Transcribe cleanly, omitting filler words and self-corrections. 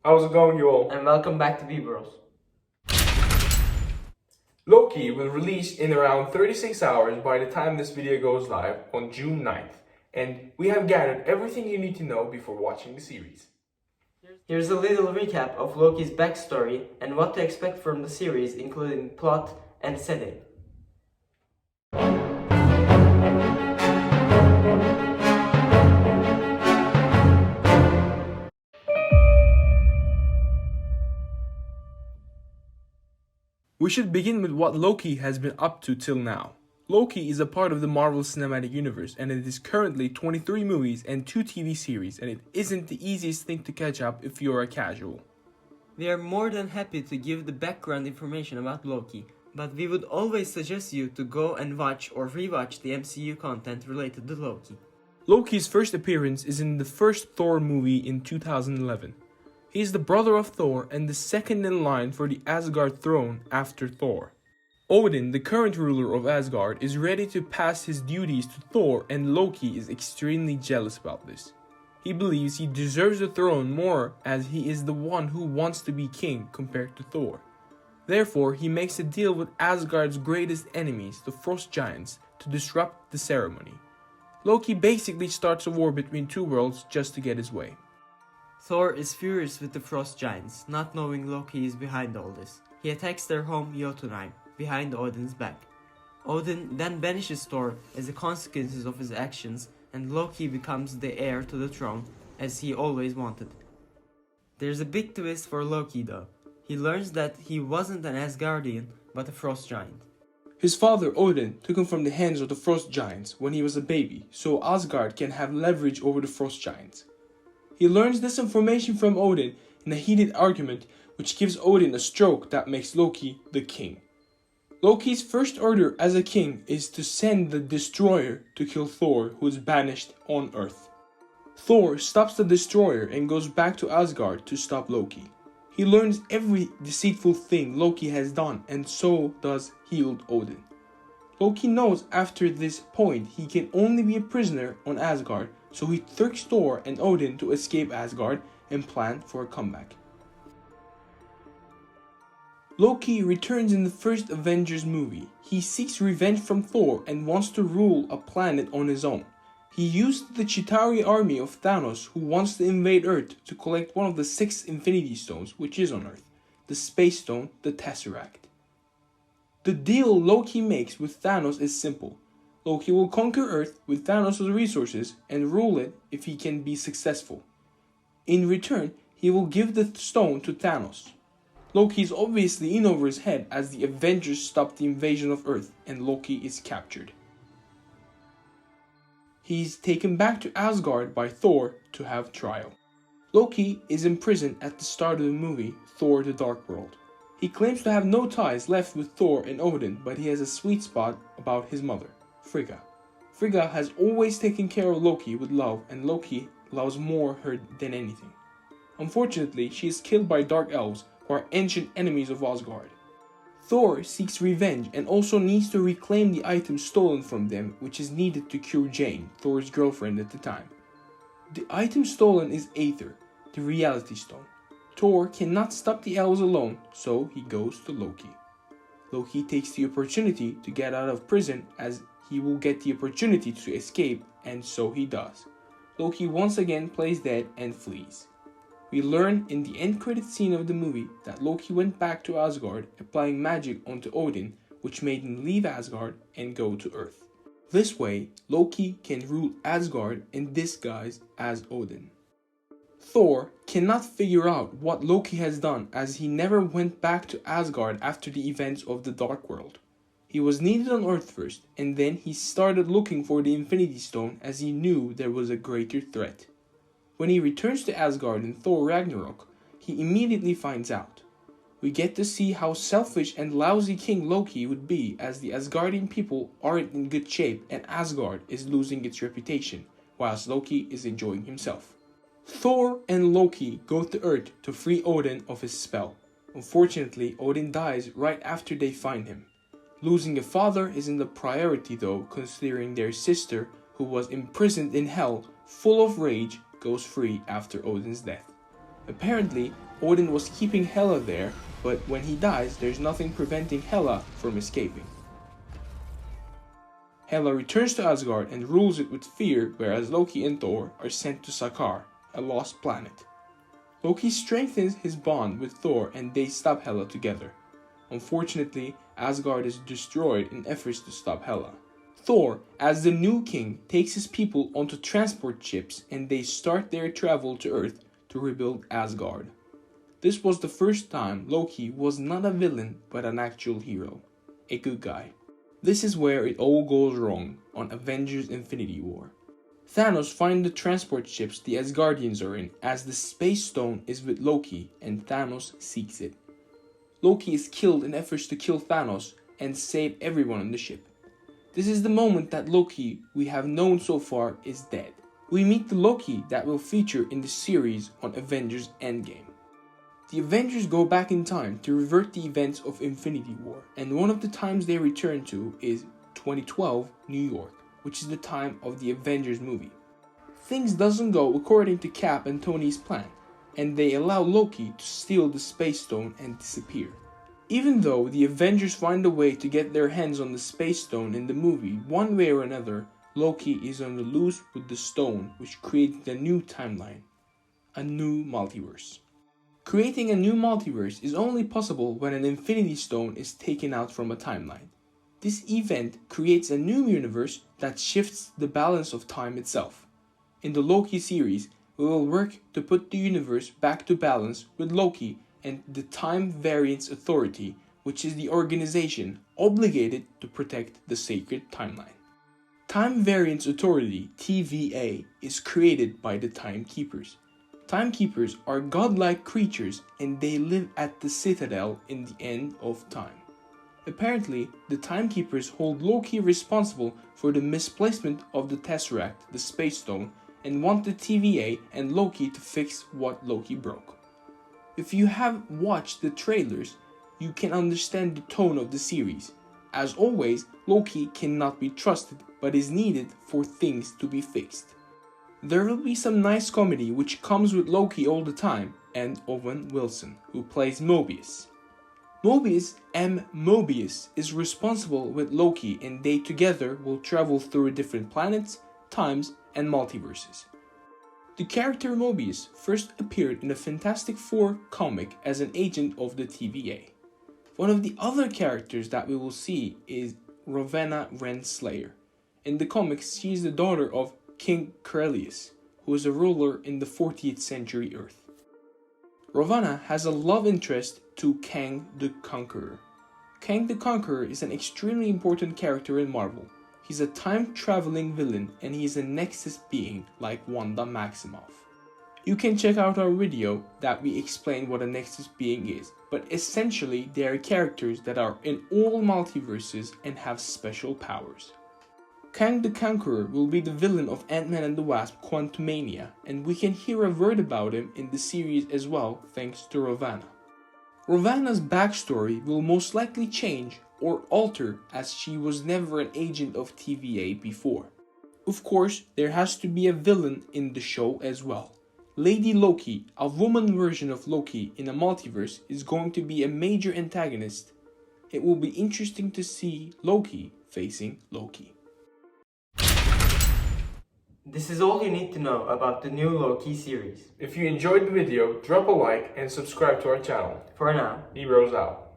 How's it going, you all? And welcome back to Bros. Loki will release in around 36 hours by the time this video goes live on June 9th, and we have gathered everything you need to know before watching the series. Here's a little recap of Loki's backstory and what to expect from the series, including plot and setting. We should begin with what Loki has been up to till now. Loki is a part of the Marvel Cinematic Universe, and it is currently 23 movies and 2 TV series, and it isn't the easiest thing to catch up if you're a casual. We are more than happy to give the background information about Loki, but we would always suggest you to go and watch or rewatch the MCU content related to Loki. Loki's first appearance is in the first Thor movie in 2011. He is the brother of Thor and the second in line for the Asgard throne after Thor. Odin, the current ruler of Asgard, is ready to pass his duties to Thor, and Loki is extremely jealous about this. He believes he deserves the throne more as he is the one who wants to be king compared to Thor. Therefore, he makes a deal with Asgard's greatest enemies, the Frost Giants, to disrupt the ceremony. Loki basically starts a war between two worlds just to get his way. Thor is furious with the Frost Giants, not knowing Loki is behind all this. He attacks their home Jotunheim, behind Odin's back. Odin then banishes Thor as a consequence of his actions, and Loki becomes the heir to the throne, as he always wanted. There's a big twist for Loki though. He learns that he wasn't an Asgardian, but a Frost Giant. His father Odin took him from the hands of the Frost Giants when he was a baby, so Asgard can have leverage over the Frost Giants. He learns this information from Odin in a heated argument, which gives Odin a stroke that makes Loki the king. Loki's first order as a king is to send the Destroyer to kill Thor, who is banished on Earth. Thor stops the Destroyer and goes back to Asgard to stop Loki. He learns every deceitful thing Loki has done, and so does healed Odin. Loki knows after this point he can only be a prisoner on Asgard, so he tricks Thor and Odin to escape Asgard and plan for a comeback. Loki returns in the first Avengers movie. He seeks revenge from Thor and wants to rule a planet on his own. He used the Chitauri army of Thanos, who wants to invade Earth, to collect one of the 6 Infinity Stones, which is on Earth, the Space Stone, the Tesseract. The deal Loki makes with Thanos is simple. Loki will conquer Earth with Thanos' resources and rule it if he can be successful. In return, he will give the stone to Thanos. Loki is obviously in over his head as the Avengers stop the invasion of Earth and Loki is captured. He's taken back to Asgard by Thor to have trial. Loki is imprisoned at the start of the movie Thor: The Dark World. He claims to have no ties left with Thor and Odin, but he has a sweet spot about his mother, Frigga. Frigga has always taken care of Loki with love, and Loki loves more her than anything. Unfortunately, she is killed by dark elves, who are ancient enemies of Asgard. Thor seeks revenge and also needs to reclaim the items stolen from them, which is needed to cure Jane, Thor's girlfriend at the time. The item stolen is Aether, the Reality Stone. Thor cannot stop the elves alone, so he goes to Loki. Loki takes the opportunity to get out of prison, as he will get the opportunity to escape, and so he does. Loki once again plays dead and flees. We learn in the end credit scene of the movie that Loki went back to Asgard, applying magic onto Odin, which made him leave Asgard and go to Earth. This way, Loki can rule Asgard in disguise as Odin. Thor cannot figure out what Loki has done, as he never went back to Asgard after the events of the Dark World. He was needed on Earth first, and then he started looking for the Infinity Stone as he knew there was a greater threat. When he returns to Asgard in Thor Ragnarok, he immediately finds out. We get to see how selfish and lousy King Loki would be, as the Asgardian people aren't in good shape and Asgard is losing its reputation, whilst Loki is enjoying himself. Thor and Loki go to Earth to free Odin of his spell. Unfortunately, Odin dies right after they find him. Losing a father isn't a priority though, considering their sister, who was imprisoned in hell, full of rage, goes free after Odin's death. Apparently, Odin was keeping Hela there, but when he dies, there's nothing preventing Hela from escaping. Hela returns to Asgard and rules it with fear, whereas Loki and Thor are sent to Sakaar, a lost planet. Loki strengthens his bond with Thor and they stop Hela together. Unfortunately, Asgard is destroyed in efforts to stop Hela. Thor, as the new king, takes his people onto transport ships and they start their travel to Earth to rebuild Asgard. This was the first time Loki was not a villain but an actual hero, a good guy. This is where it all goes wrong on Avengers Infinity War. Thanos finds the transport ships the Asgardians are in as the Space Stone is with Loki and Thanos seeks it. Loki is killed in efforts to kill Thanos and save everyone on the ship. This is the moment that Loki we have known so far is dead. We meet the Loki that will feature in the series on Avengers Endgame. The Avengers go back in time to revert the events of Infinity War, and one of the times they return to is 2012 New York, which is the time of the Avengers movie. Things doesn't go according to Cap and Tony's plan, and they allow Loki to steal the Space Stone and disappear. Even though the Avengers find a way to get their hands on the Space Stone in the movie, one way or another, Loki is on the loose with the stone, which creates a new timeline, a new multiverse. Creating a new multiverse is only possible when an Infinity Stone is taken out from a timeline. This event creates a new universe that shifts the balance of time itself. In the Loki series, we will work to put the universe back to balance with Loki and the Time Variance Authority, which is the organization obligated to protect the sacred timeline. Time Variance Authority, TVA, is created by the Timekeepers. Timekeepers are godlike creatures and they live at the Citadel in the end of time. Apparently, the Timekeepers hold Loki responsible for the misplacement of the Tesseract, the Space Stone, and want the TVA and Loki to fix what Loki broke. If you have watched the trailers, you can understand the tone of the series. As always, Loki cannot be trusted but is needed for things to be fixed. There will be some nice comedy which comes with Loki all the time and Owen Wilson, who plays Mobius. Mobius is responsible with Loki and they together will travel through different planets, times, and multiverses. The character Mobius first appeared in the Fantastic Four comic as an agent of the TVA. One of the other characters that we will see is Rowena Renslayer. In the comics, she is the daughter of King Corellius, who is a ruler in the 40th century Earth. Ravana has a love interest to Kang the Conqueror. Kang the Conqueror is an extremely important character in Marvel. He's a time-traveling villain and he's a Nexus being like Wanda Maximoff. You can check out our video that we explain what a Nexus being is, but essentially they are characters that are in all multiverses and have special powers. Kang the Conqueror will be the villain of Ant-Man and the Wasp Quantumania, and we can hear a word about him in the series as well thanks to Ravana. Ravana's backstory will most likely change or alter as she was never an agent of TVA before. Of course, there has to be a villain in the show as well. Lady Loki, a woman version of Loki in a multiverse, is going to be a major antagonist. It will be interesting to see Loki facing Loki. This is all you need to know about the new Loki series. If you enjoyed the video, drop a like and subscribe to our channel. For now, Heroes out.